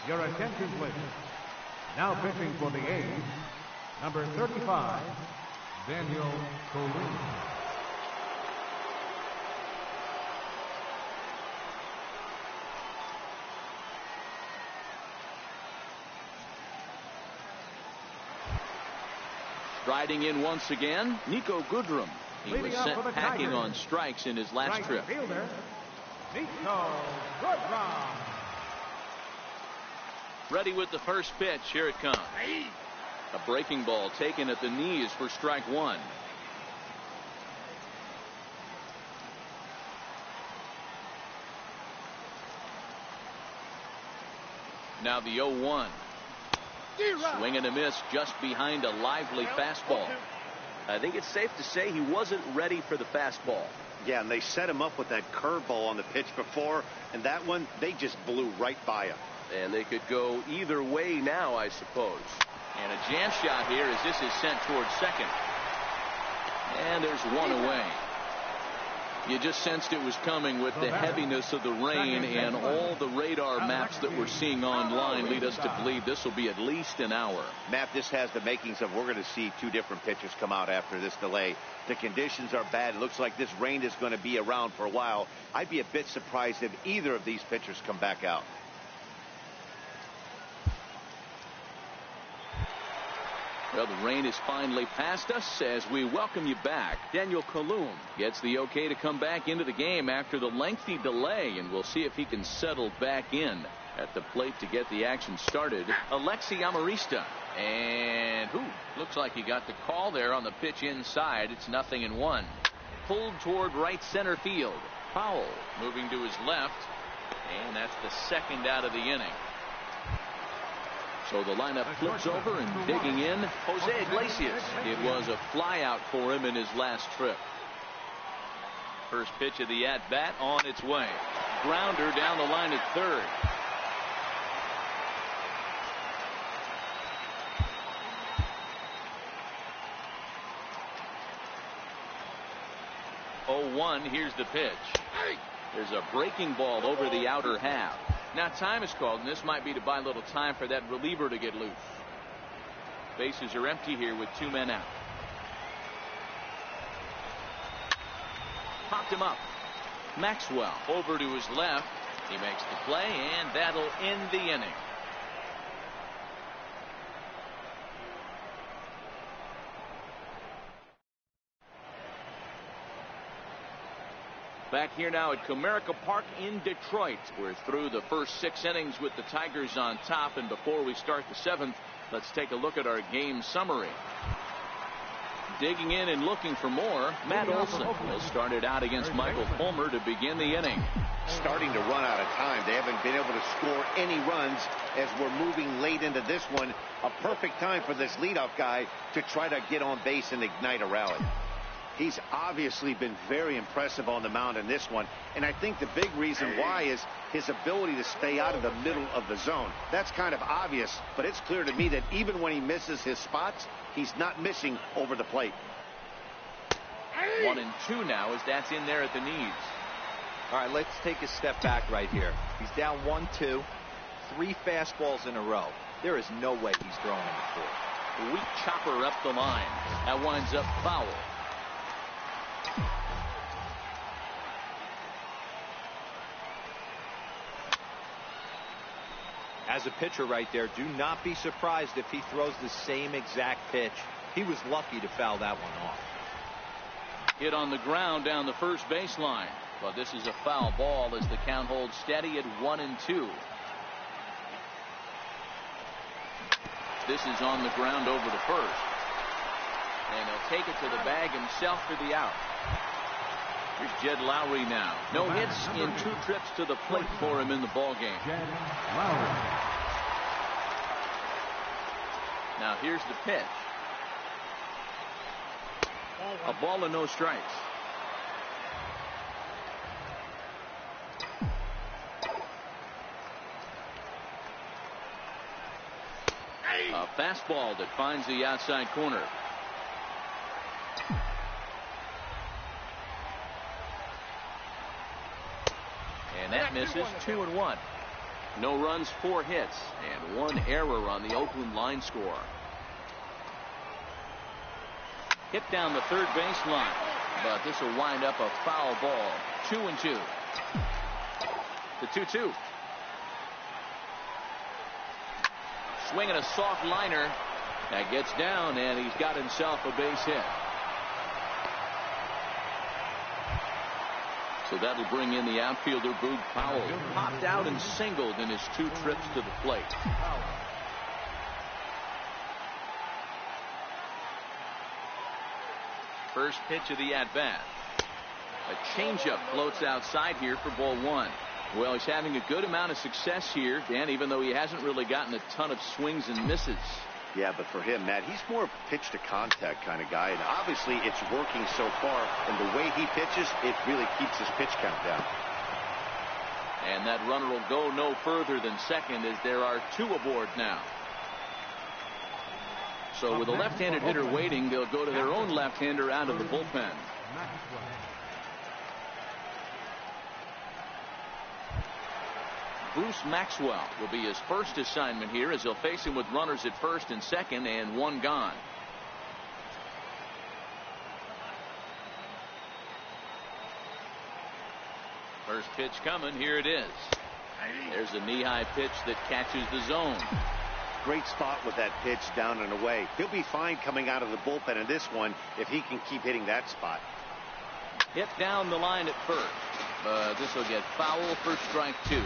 Speaker 3: Your attention, please. Now pitching for the A's, Number 35, Daniel Colleen.
Speaker 2: Striding in once again, Nico Goodrum. He was sent packing on strikes in his last trip.
Speaker 3: Fielder, Nico Goodrum.
Speaker 2: Ready with the first pitch. Here it comes. A breaking ball taken at the knees for strike one. Now the 0-1. Swing and a miss just behind a lively fastball. I think it's safe to say he wasn't ready for the fastball.
Speaker 4: Yeah, and they set him up with that curveball on the pitch before, and that one, they just blew right by him.
Speaker 2: And they could go either way now, I suppose. And a jam shot here as this is sent towards second. And there's one away. You just sensed it was coming with the heaviness of the rain, and all the radar maps that we're seeing online lead us to believe this will be at least an hour.
Speaker 4: Matt, this has the makings of we're going to see two different pitchers come out after this delay. The conditions are bad. It looks like this rain is going to be around for a while. I'd be a bit surprised if either of these pitchers come back out.
Speaker 2: Well, the rain is finally past us as we welcome you back. Daniel Colleen gets the okay to come back into the game after the lengthy delay, and we'll see if he can settle back in at the plate to get the action started. Alexi Amarista, and looks like he got the call there on the pitch inside. It's 0-1. Pulled toward right center field. Powell moving to his left, and that's the second out of the inning. So the lineup flips over, and digging in, Jose Iglesias. It was a flyout for him in his last trip. First pitch of the at-bat on its way. Grounder down the line at third. Here's the pitch. There's a breaking ball over the outer half. Now time is called, and this might be to buy a little time for that reliever to get loose. Bases are empty here with two men out. Popped him up. Maxwell over to his left. He makes the play, and that'll end the inning. Back here now at Comerica Park in Detroit. We're through the first 6 innings with the Tigers on top, and before we start the 7th, let's take a look at our game summary. Digging in and looking for more, Matt Olson will start it out against Michael Fulmer to begin the inning.
Speaker 4: Starting to run out of time. They haven't been able to score any runs as we're moving late into this one. A perfect time for this leadoff guy to try to get on base and ignite a rally. He's obviously been very impressive on the mound in this one, and I think the big reason why is his ability to stay out of the middle of the zone. That's kind of obvious, but it's clear to me that even when he misses his spots, he's not missing over the plate.
Speaker 2: 1-2 now as that's in there at the knees.
Speaker 5: All right, let's take a step back right here. He's down 1-2, 3 fastballs in a row. There is no way he's throwing in the fourth.
Speaker 2: Weak chopper up the line. That winds up foul.
Speaker 5: As a pitcher right there, do not be surprised if he throws the same exact pitch. He was lucky to foul that one off.
Speaker 2: Hit on the ground down the first baseline. But this is a foul ball as the count holds steady at 1-2. This is on the ground over to first. And he'll take it to the bag himself for the out. Here's Jed Lowry now. No hits in 2 trips to the plate for him in the ballgame.
Speaker 3: Jed Lowry.
Speaker 2: Now here's the pitch. A ball and no strikes. A fastball that finds the outside corner. And that misses. 2-1. No runs, 4 hits, and 1 error on the Oakland line score. Hit down the third baseline. But this will wind up a foul ball. 2-2. The 2-2. Swinging a soft liner. That gets down, and he's got himself a base hit. So that'll bring in the outfielder, Boog Powell. Popped out and singled in his 2 trips to the plate. First pitch of the at-bat. A changeup floats outside here for ball 1. Well, he's having a good amount of success here, Dan, even though he hasn't really gotten a ton of swings and misses.
Speaker 4: Yeah, but for him, Matt, he's more of a pitch-to-contact kind of guy, and obviously it's working so far, and the way he pitches, it really keeps his pitch count down.
Speaker 2: And that runner will go no further than second as there are 2 aboard now. So with a left-handed hitter waiting, they'll go to their own left-hander out of the bullpen. Bruce Maxwell will be his first assignment here as he'll face him with runners at first and second and 1 gone. First pitch coming. Here it is. There's a knee-high pitch that catches the zone.
Speaker 4: Great spot with that pitch down and away. He'll be fine coming out of the bullpen in this one if he can keep hitting that spot.
Speaker 2: Hit down the line at first. But this will get foul for strike 2.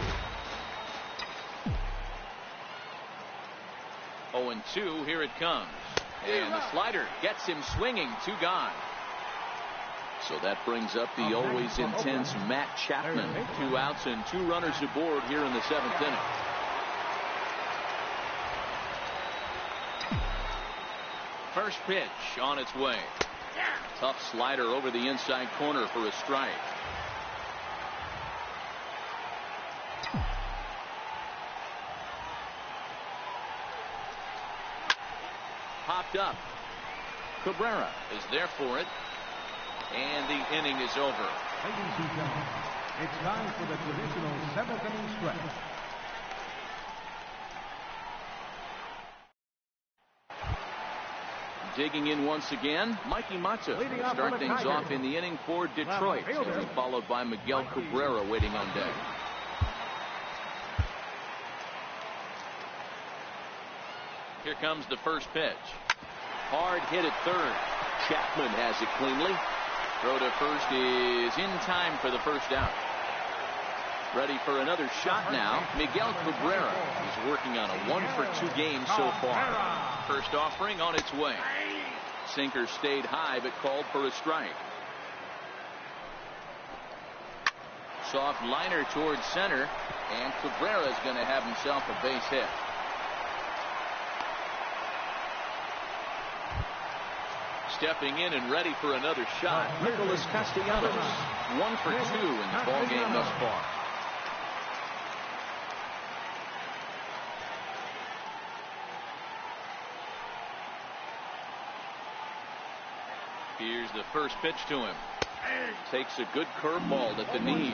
Speaker 2: 0-2. Here it comes. And the slider gets him swinging. 2 gone. So that brings up the always intense Matt Chapman. 2 outs and 2 runners aboard here in the 7th inning. First pitch on its way. Tough slider over the inside corner for a strike. Popped up. Cabrera is there for it. And the inning is over.
Speaker 3: Ladies and gentlemen, it's time for the traditional 7th inning stretch.
Speaker 2: Digging in once again, Mikey Mata will start things off in the inning for Detroit. He'll be followed by Miguel Cabrera waiting on deck. Here comes the first pitch. Hard hit at third. Chapman has it cleanly. Throw to first is in time for the first out. Ready for another shot now. Miguel Cabrera is working on a 1-for-2 game so far. First offering on its way. Sinker stayed high but called for a strike. Soft liner towards center, and Cabrera is going to have himself a base hit. Stepping in and ready for another shot, Nicholas Castellanos. 1 for 2 in the ball game thus far. Here's the first pitch to him. Takes a good curveball at the knees.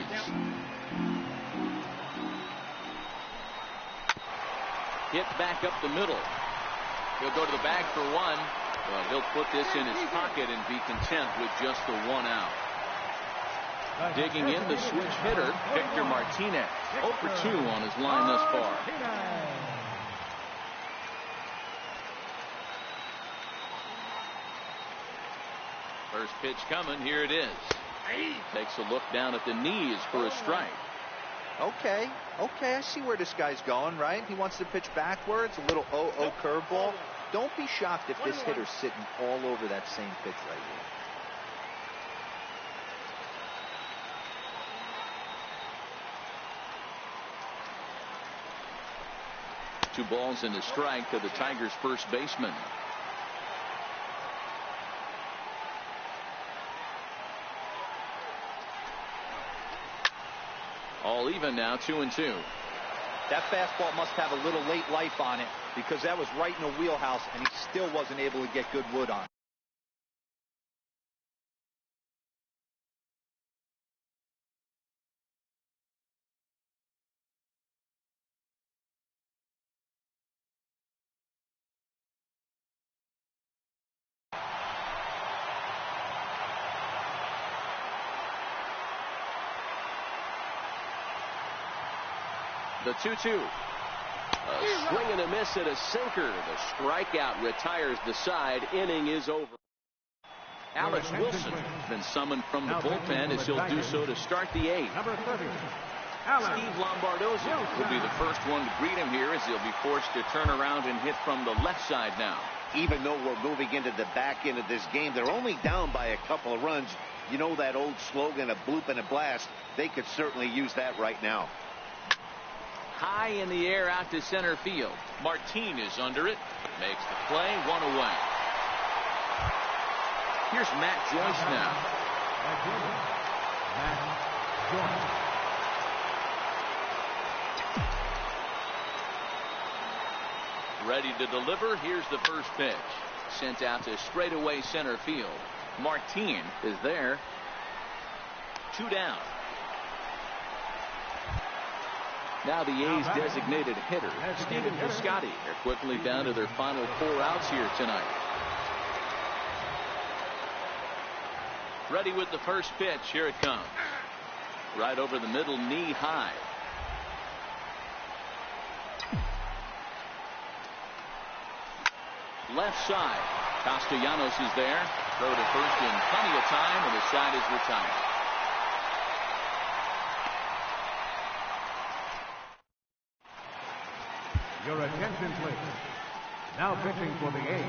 Speaker 2: Hit back up the middle. He'll go to the bag for 1. But he'll put this in his pocket and be content with just the 1 out. Digging in the switch hitter, Victor Martinez. 0 for 2 on his line thus far. First pitch coming. Here it is. Takes a look down at the knees for a strike.
Speaker 5: Okay, I see where this guy's going, right? He wants to pitch backwards, a little 0-0 curveball. Don't be shocked if this hitter's sitting all over that same pitch right here. 2
Speaker 2: balls and a strike to the Tigers' first baseman. All even now, 2-2.
Speaker 5: That fastball must have a little late life on it because that was right in the wheelhouse and he still wasn't able to get good wood on it.
Speaker 2: The 2-2.
Speaker 6: A swing and a miss and a sinker. The strikeout retires the side. Inning is over.
Speaker 2: Alex Wilson has been summoned from the bullpen as he'll do so to start the 8th.
Speaker 3: Number 30.
Speaker 2: Steve Lombardozzi will be the first one to greet him here as he'll be forced to turn around and hit from the left side now.
Speaker 4: Even though we're moving into the back end of this game, they're only down by a couple of runs. You know that old slogan, a bloop and a blast. They could certainly use that right now.
Speaker 2: High in the air out to center field. Martin is under it. Makes the play. 1 away. Here's Matt Joyce now.
Speaker 3: Matt Joyce.
Speaker 2: Ready to deliver. Here's the first pitch. Sent out to straightaway center field. Martin is there. 2 down. Now the A's designated hitter, Stephen Piscotty, are quickly down to their final 4 outs here tonight. Ready with the first pitch. Here it comes. Right over the middle, knee high. Left side. Castellanos is there. Throw to first in plenty of time, and the side is retired.
Speaker 3: Your attention, please. Now pitching for the A's,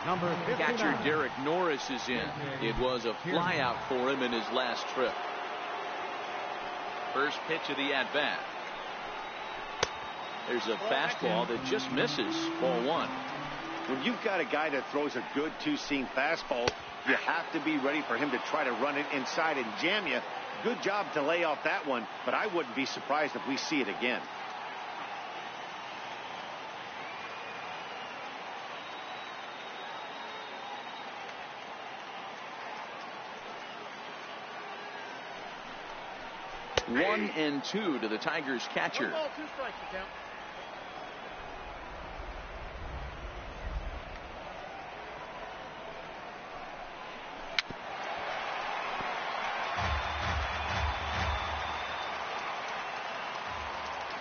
Speaker 3: number 59.
Speaker 2: Catcher Derek Norris is in. It was a flyout for him in his last trip. First pitch of the at-bat. There's a fastball that just misses. Ball 1.
Speaker 4: When you've got a guy that throws a good two-seam fastball, you have to be ready for him to try to run it inside and jam you. Good job to lay off that one, but I wouldn't be surprised if we see it again.
Speaker 2: One and 2 to the Tigers catcher.
Speaker 7: 1 ball, 2 strikes, you count.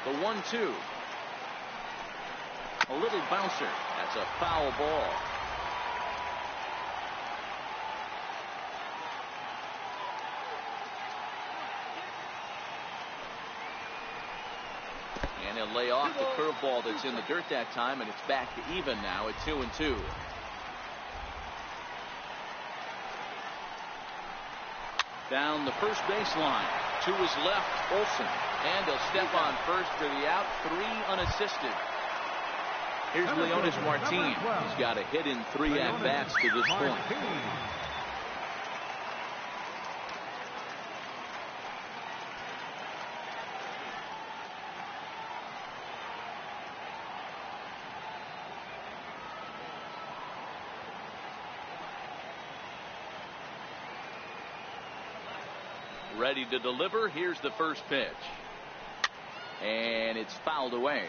Speaker 2: The 1-2. A little bouncer. That's a foul ball. And he'll lay off the curveball that's in the dirt that time, and it's back to even now at 2-2. Down the first baseline. To his left, Olsen. And he'll step on first for the out. 3 unassisted. Here's Leonis Martin. He's got a hit in 3 at-bats to this point. Ready to deliver. Here's the first pitch. And it's fouled away.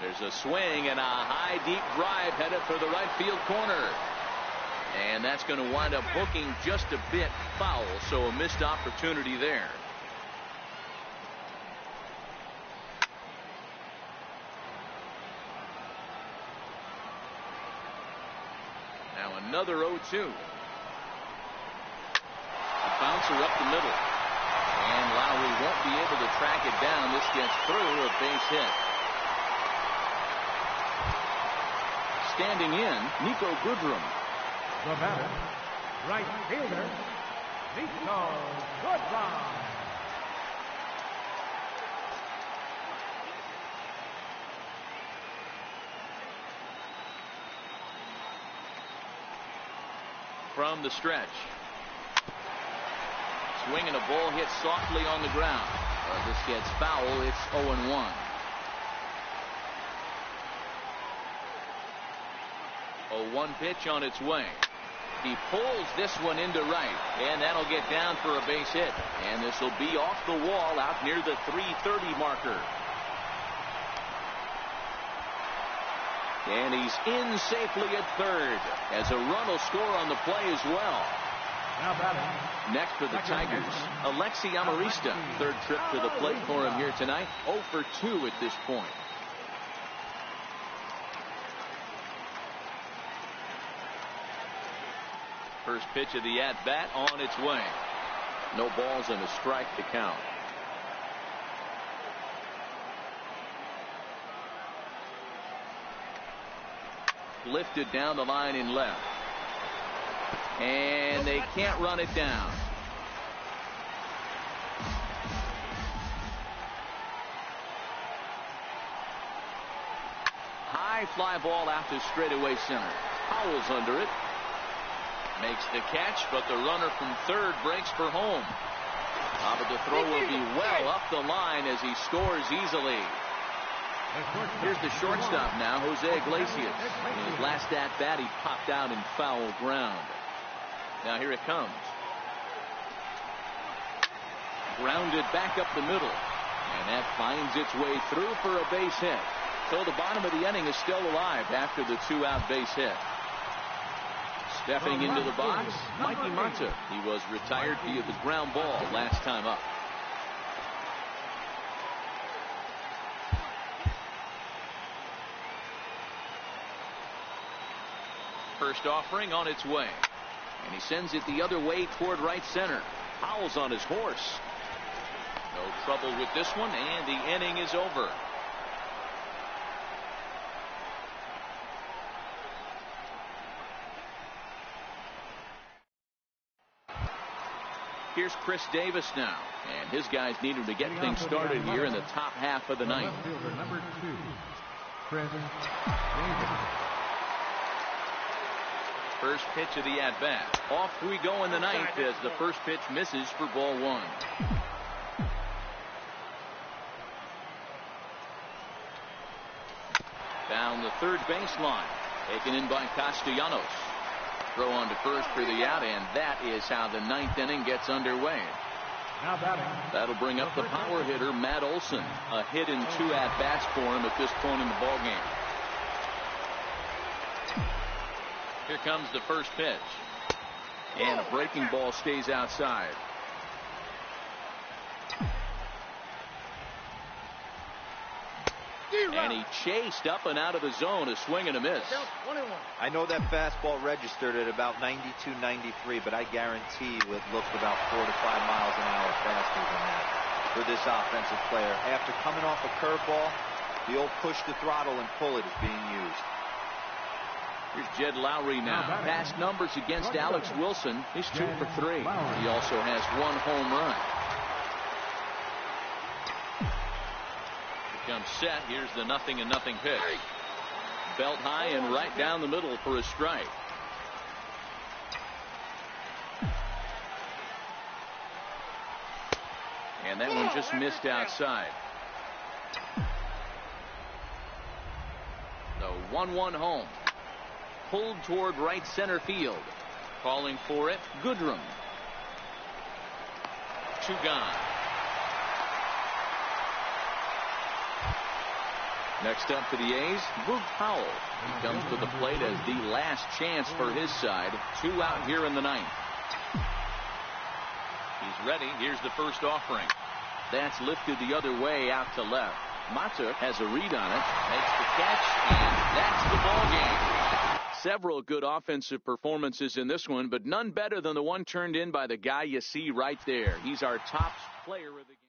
Speaker 2: There's a swing and a high deep drive headed for the right field corner. And that's going to wind up hooking just a bit foul, so a missed opportunity there. Now another 0-2. A bouncer up the middle. And Lowry won't be able to track it down. This gets through, a base hit. Standing in, Nico Goodrum.
Speaker 3: The batter, right fielder, Nico Goodrum.
Speaker 2: From the stretch. Swing and a ball hit softly on the ground. This gets foul. It's 0-1. 0-1 pitch on its way. He pulls this one into right, and that'll get down for a base hit. And this will be off the wall out near the 330 marker. And he's in safely at third, as a run will score on the play as well.
Speaker 3: Now batting.
Speaker 2: Next for the Tigers, Alexi Amarista. Third trip to the plate for him here tonight. 0 for 2 at this point. First pitch of the at-bat on its way. No balls and a strike to count. Lifted down the line in left. And they can't run it down. High fly ball out to straightaway center. Howell's under it. Makes the catch, but the runner from third breaks for home. But the throw will be well up the line as he scores easily. Here's the shortstop now, Jose Iglesias. In his last at-bat, he popped out in foul ground. Now here it comes. Grounded back up the middle. And that finds its way through for a base hit. So the bottom of the inning is still alive after the 2-out base hit. Stepping into the box, Mikey Mata. He was retired via the ground ball last time up. First offering on its way. And he sends it the other way toward right center. Howell's on his horse. No trouble with this one, and the inning is over. Here's Chris Davis now, and his guys need him to get things started here in the top half of the ninth.
Speaker 3: Number 2, Chris Davis.
Speaker 2: First pitch of the at-bat. Off we go in the ninth as the first pitch misses for ball 1. Down the third baseline. Taken in by Castellanos. Throw on to first for the out, and that is how the ninth inning gets underway.
Speaker 3: Now batting.
Speaker 2: That'll bring up the power hitter, Matt Olson. A hit in 2 at-bats for him at this point in the ballgame. Here comes the first pitch. And a breaking ball stays outside. And he chased up and out of the zone, a swing and a miss.
Speaker 5: I know that fastball registered at about 92, 93, but I guarantee you it looked about 4 to 5 miles an hour faster than that for this offensive player. After coming off a curveball, the old push the throttle and pull it is being used.
Speaker 2: Here's Jed Lowry now. Past numbers against Alex Wilson. He's 2 for 3. He also has 1 home run. Comes set. Here's the 0-0 pitch. Belt high and right down the middle for a strike. And that one just missed outside. The 1-1 home. Pulled toward right center field. Calling for it, Goodrum. 2 gone. Next up for the A's, Boog Powell. He comes to the plate as the last chance for his side. 2 out here in the ninth. He's ready. Here's the first offering. That's lifted the other way out to left. Mata has a read on it, makes the catch, and that's the ball game. Several good offensive performances in this one, but none better than the one turned in by the guy you see right there. He's our top player of the game.